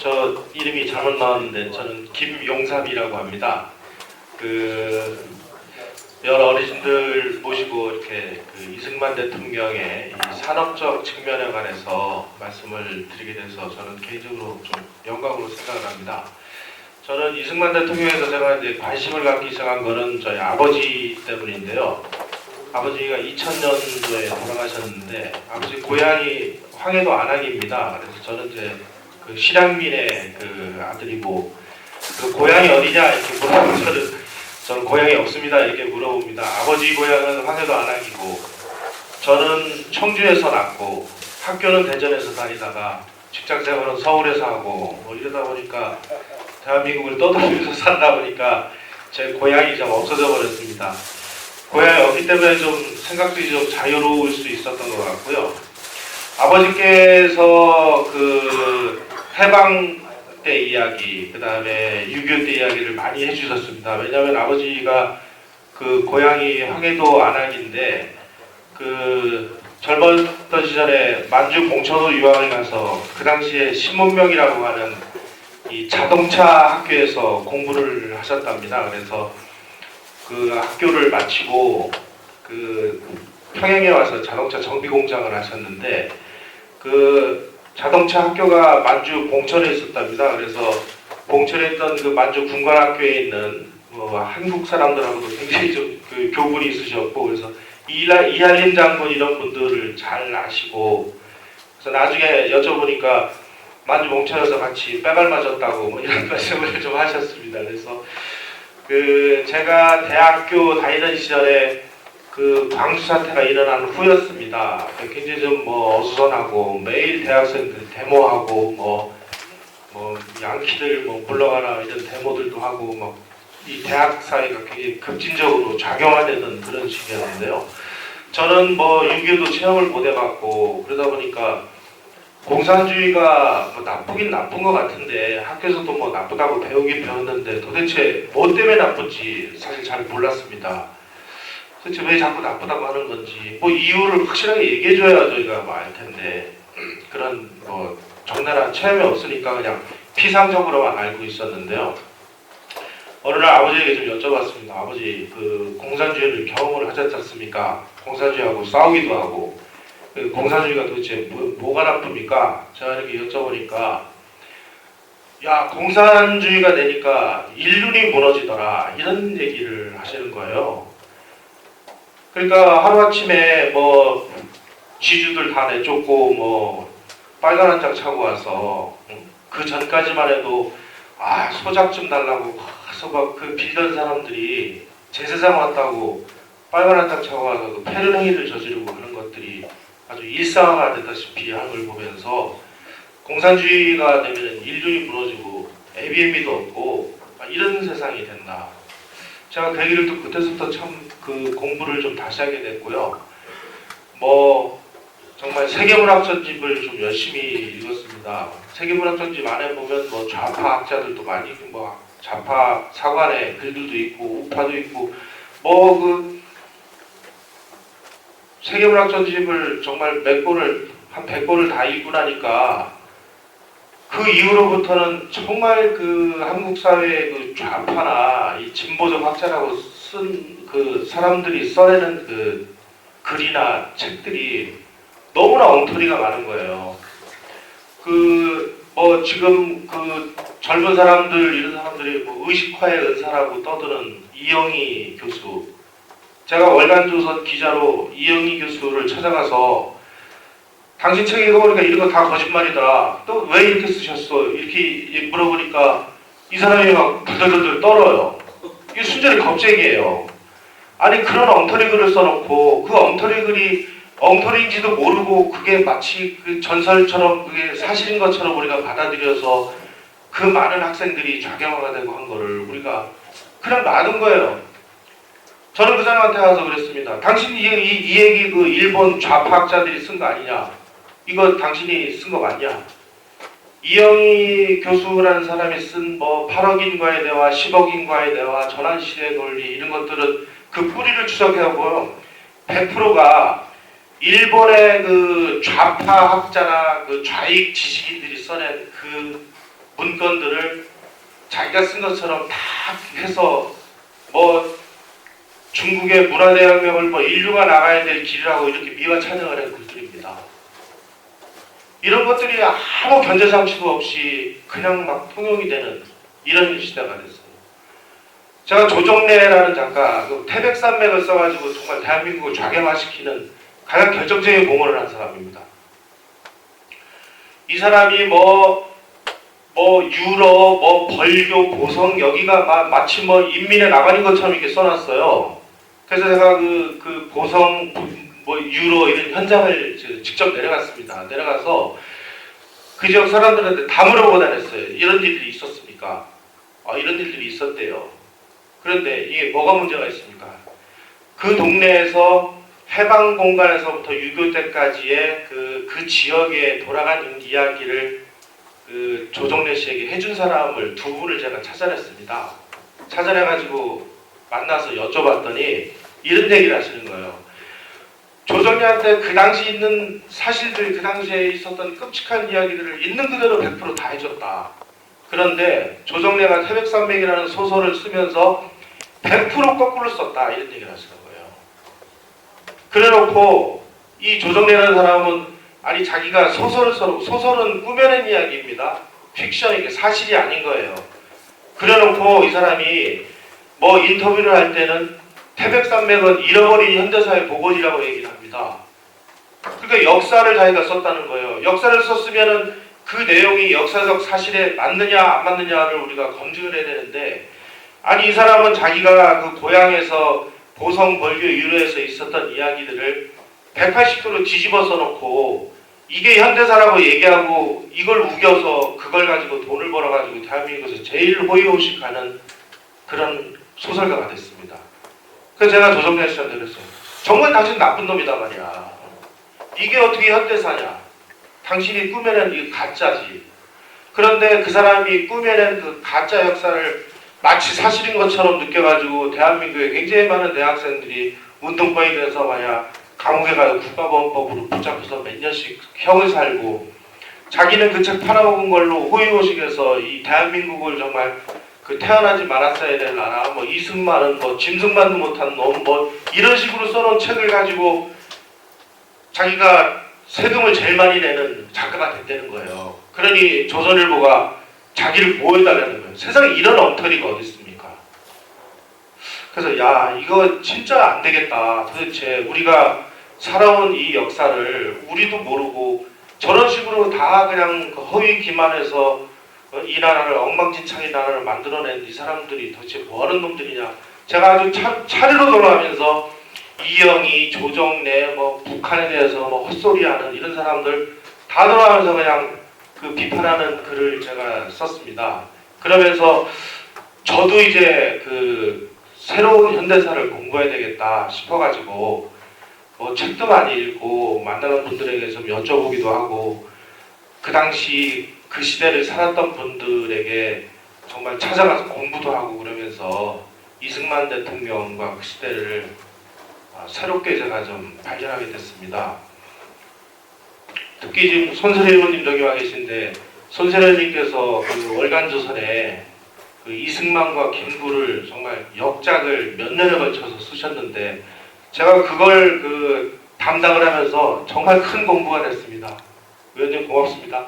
저 이름이 잘못 나왔는데 저는 김용삼이라고 합니다. 여러 어르신들 모시고 이렇게 이승만 대통령의 이 산업적 측면에 관해서 말씀을 드리게 돼서 저는 개인적으로 좀 영광으로 생각을 합니다. 저는 이승만 대통령에서 제가 이제 관심을 갖기 시작한 거는 저희 아버지 때문인데요. 아버지가 2000년도에 돌아가셨는데 아버지 고향이 황해도 안항입니다. 그래서 저는 이제 실향민의 아들이고 고향이 어디냐 이렇게 물어보면 저는 고향이 없습니다 이렇게 물어봅니다. 아버지 고향은 황해도 안항이고 저는 청주에서 났고 학교는 대전에서 다니다가 직장생활은 서울에서 하고 이러다 보니까 대한민국을 떠돌면서 살다 보니까 제 고향이 좀 없어져 버렸습니다. 고향이 없기 때문에 좀 생각들이 좀 자유로울 수 있었던 것 같고요. 아버지께서 해방 때 이야기, 그 다음에 6.25 때 이야기를 많이 해주셨습니다. 왜냐하면 아버지가 고향이 황해도 안항인데 젊었던 시절에 만주 봉천으로 유학을 가서 그 당시에 신문명이라고 하는 이 자동차 학교에서 공부를 하셨답니다. 그래서 학교를 마치고 평양에 와서 자동차 정비 공장을 하셨는데 자동차 학교가 만주 봉천에 있었답니다. 그래서 봉천에 있던 만주 군관학교에 있는 한국 사람들하고도 굉장히 좀 교분이 있으셨고 그래서 이한림 장군 이런 분들을 잘 아시고 그래서 나중에 여쭤보니까 만주 봉천에서 같이 빼발 맞았다고 이런 말씀을 좀 하셨습니다. 그래서 제가 대학교 다니던 시절에 광주 사태가 일어난 후였습니다. 굉장히 좀 어수선하고 매일 대학생들 데모하고 양키들 물러가라 이런 데모들도 하고 이 대학 사회가 굉장히 급진적으로 작용하려는 그런 시기였는데요. 저는 6.25도 체험을 못 해봤고 그러다 보니까 공산주의가 나쁘긴 나쁜 것 같은데 학교에서도 나쁘다고 배우긴 배웠는데 도대체 뭐 때문에 나쁜지 사실 잘 몰랐습니다. 도대체 왜 자꾸 나쁘다고 하는 건지 이유를 확실하게 얘기해줘야 저희가 알 텐데 그런 적나라한 체험이 없으니까 그냥 피상적으로만 알고 있었는데요. 어느 날 아버지에게 좀 여쭤봤습니다. 아버지 공산주의를 경험을 하셨지 않습니까? 공산주의하고 싸우기도 하고 공산주의가 도대체 뭐가 나쁩니까? 제가 이렇게 여쭤보니까 야 공산주의가 되니까 인륜이 무너지더라 이런 얘기를 하시는 거예요. 그러니까 하루아침에 지주들 다 내쫓고 빨간 한 장 차고 와서 그 전까지만 해도 소작 좀 달라고 와서 빌던 사람들이 제 세상 왔다고 빨간 한 장 차고 와서 패륜 행위를 저지르고 하는 것들이 아주 일상화가 되다시피 하는 걸 보면서 공산주의가 되면 인륜이 무너지고 ABM이도 없고 이런 세상이 된다. 제가 그 얘기를 또 그때부터 참 공부를 좀 다시 하게 됐고요. 정말 세계문학 전집을 좀 열심히 읽었습니다. 세계문학 전집 안에 보면 좌파 학자들도 많이 있고 좌파 사관의 글들도 있고 우파도 있고 세계문학 전집을 정말 한 100권을 다 읽고 나니까 그 이후로부터는 정말 한국 사회의 좌파나 이 진보적 학자라고 쓴 사람들이 써내는 글이나 책들이 너무나 엉터리가 많은 거예요. 지금 젊은 사람들 이런 사람들이 의식화의 은사라고 떠드는 이영희 교수. 제가 월간조선 기자로 이영희 교수를 찾아가서 당신 책 읽어보니까 이런 거 다 거짓말이더라. 또 왜 이렇게 쓰셨어? 이렇게 물어보니까 이 사람이 막 들들들 떨어요. 이게 순전히 겁쟁이에요. 아니 그런 엉터리 글을 써놓고 그 엉터리 글이 엉터리인지도 모르고 그게 마치 전설처럼 그게 사실인 것처럼 우리가 받아들여서 그 많은 학생들이 좌경화가 되고 한 거를 우리가 그냥 놔둔 거예요. 저는 그 사람한테 가서 그랬습니다. 당신이 이 얘기 일본 좌파 학자들이 쓴 거 아니냐? 이거 당신이 쓴 거 맞냐? 이영희 교수라는 사람이 쓴 8억인과의 대화, 10억인과의 대화, 전환시대의 논리 이런 것들은 그 뿌리를 추적해보면 100%가 일본의 좌파 학자나 좌익 지식인들이 써낸 문건들을 자기가 쓴 것처럼 다 해서 뭐 중국의 문화대혁명을 뭐 인류가 나가야 될 길이라고 이렇게 미화 찬양을 한 글들입니다. 이런 것들이 아무 견제장치도 없이 그냥 막 통용이 되는 이런 시대가 됐어요. 제가 조정래라는 작가, 그 태백산맥을 써가지고 정말 대한민국을 좌경화시키는 가장 결정적인 공헌을 한 사람입니다. 이 사람이 유럽, 벌교, 보성, 여기가 마치 인민의 나발인 것처럼 이렇게 써놨어요. 그래서 제가 그 보성, 유로 이런 현장을 직접 내려갔습니다. 내려가서 그 지역 사람들한테 다 물어보고 다녔어요. 이런 일들이 있었습니까? 이런 일들이 있었대요. 그런데 이게 뭐가 문제가 있습니까? 그 동네에서 해방 공간에서부터 6.25 때까지의 그 지역에 돌아간 이야기를 그 조정래 씨에게 해준 사람을 두 분을 제가 찾아냈습니다. 찾아내가지고 만나서 여쭤봤더니 이런 얘기를 하시는 거예요. 조정래한테 그 당시 있는 사실들, 그 당시에 있었던 끔찍한 이야기들을 있는 그대로 100% 다 해줬다. 그런데 조정래가 태백산맥이라는 소설을 쓰면서 100% 거꾸로 썼다. 이런 얘기를 하시는 거예요. 그래놓고 이 조정래라는 사람은 아니 자기가 소설은 꾸며낸 이야기입니다. 픽션, 이게 사실이 아닌 거예요. 그래놓고 이 사람이 인터뷰를 할 때는 태백산맥은 잃어버린 현대사의 보고지라고 얘기를 합니다. 그러니까 역사를 자기가 썼다는 거예요. 역사를 썼으면은 그 내용이 역사적 사실에 맞느냐 안 맞느냐를 우리가 검증을 해야 되는데, 아니 이 사람은 자기가 그 고향에서 보성, 벌교, 유로에서 있었던 이야기들을 180도로 뒤집어 써놓고 이게 현대사라고 얘기하고 이걸 우겨서 그걸 가지고 돈을 벌어가지고 대한민국에서 제일 호의호식하는 그런 소설가가 됐습니다. 그래서 제가 조정래 씨한테 그랬어요. 정말 당신 나쁜 놈이다 말이야. 이게 어떻게 현대사냐. 당신이 꾸며낸 이게 가짜지. 그런데 그 사람이 꾸며낸 그 가짜 역사를 마치 사실인 것처럼 느껴가지고 대한민국에 굉장히 많은 대학생들이 운동권이 돼서 감옥에 가서 국가보안법으로 붙잡혀서 몇 년씩 형을 살고, 자기는 그 책 팔아먹은 걸로 호의호식해서 이 대한민국을 정말 그 태어나지 말았어야 될 나라, 이승만은 짐승만도 못한 놈, 이런 식으로 써놓은 책을 가지고 자기가 세금을 제일 많이 내는 작가가 됐다는 거예요. 그러니 조선일보가 자기를 보호해달라는 거예요. 세상에 이런 엉터리가 어디 있습니까? 그래서 야, 이거 진짜 안 되겠다. 도대체 우리가 살아온 이 역사를 우리도 모르고 저런 식으로 다 그냥 허위 기만해서 이 나라를 엉망진창의 나라를 만들어낸 이 사람들이 도대체 뭐하는 놈들이냐. 제가 아주 차례로 돌아가면서 이영희, 조정래, 북한에 대해서 헛소리하는 이런 사람들 다 돌아가면서 그냥 그 비판하는 글을 제가 썼습니다. 그러면서 저도 이제 그 새로운 현대사를 공부해야 되겠다 싶어가지고 책도 많이 읽고 만나는 분들에게 좀 여쭤보기도 하고, 그 당시 그 시대를 살았던 분들에게 정말 찾아가서 공부도 하고 그러면서 이승만 대통령과 그 시대를 새롭게 제가 좀 발견하게 됐습니다. 특히 지금 손세례 의원님 여기 와 계신데, 손세례님께서 그 월간조선에 그 이승만과 김구를 정말 역작을 몇 년에 걸쳐서 쓰셨는데, 제가 그걸 담당을 하면서 정말 큰 공부가 됐습니다. 의원님 고맙습니다.